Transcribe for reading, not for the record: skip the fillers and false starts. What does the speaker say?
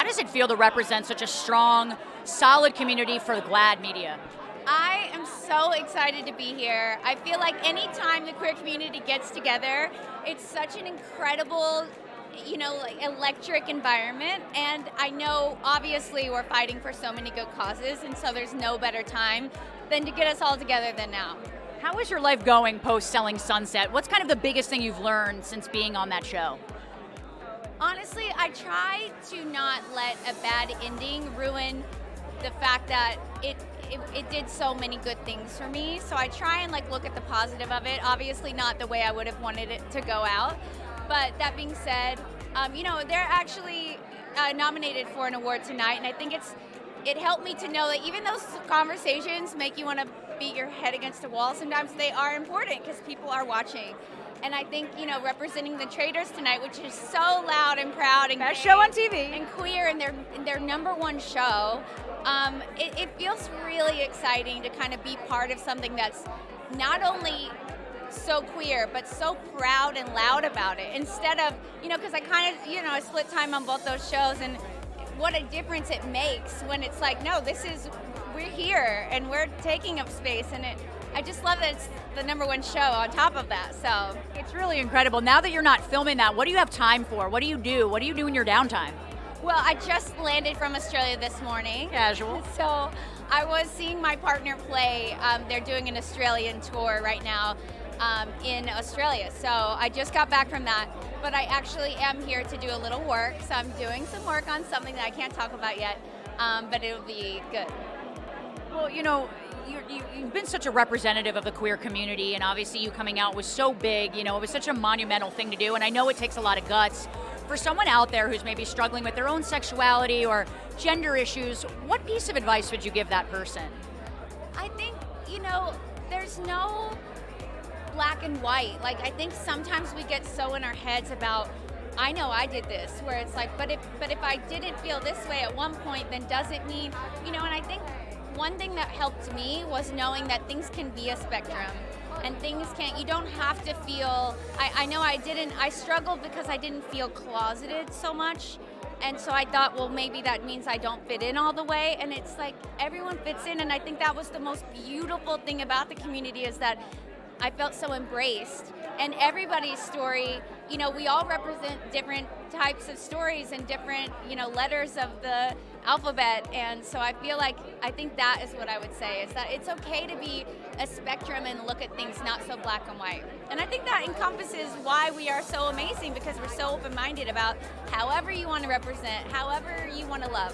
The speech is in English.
does it feel to represent such a strong, solid community for GLAAD media? I am so excited to be here. I feel like anytime the queer community gets together, it's such an incredible, like electric environment. And I know obviously we're fighting for so many good causes, and so there's no better time than to get us all together than now. How is your life going post Selling Sunset? What's kind of the biggest thing you've learned since being on that show? Honestly, I try to not let a bad ending ruin the fact that it did so many good things for me. So I try and look at the positive of it. Obviously not the way I would have wanted it to go out. But that being said, they're actually nominated for an award tonight, and I think it helped me to know that even those conversations make you want to beat your head against a wall, sometimes they are important because people are watching. And I think, representing the traders tonight, which is so loud and proud and Best show on TV. and queer in their number one show, it feels really exciting to kind of be part of something that's not only so queer, but so proud and loud about it. Instead of, because I kind of, I split time on both those shows, and what a difference it makes when it's like, no, we're here and we're taking up space, and I just love that it's the number one show on top of that. So It's really incredible. Now that you're not filming that, what do you have time for? What do you do? What do you do in your downtime? well, I just landed from Australia this morning. Casual. So I was seeing my partner play. They're doing an Australian tour right now in Australia. So I just got back from that. But I actually am here to do a little work. So I'm doing some work on something that I can't talk about yet, but it'll be good. Well, you've been such a representative of the queer community, and obviously you coming out was so big. It was such a monumental thing to do, and I know it takes a lot of guts. For someone out there who's maybe struggling with their own sexuality or gender issues, what piece of advice would you give that person? I think, there's no black and white. I think sometimes we get so in our heads about, I know I did this, where it's like, but if I didn't feel this way at one point, then does it mean, and I think one thing that helped me was knowing that things can be a spectrum, and you don't have to feel, I know I struggled because I didn't feel closeted so much, and so I thought, well, maybe that means I don't fit in all the way, and it's like everyone fits in, and I think that was the most beautiful thing about the community, is that I felt so embraced. And everybody's story, we all represent different types of stories and different, letters of the alphabet. And so I think that is what I would say, is that it's okay to be a spectrum and look at things not so black and white. And I think that encompasses why we are so amazing, because we're so open-minded about however you want to represent, however you want to love.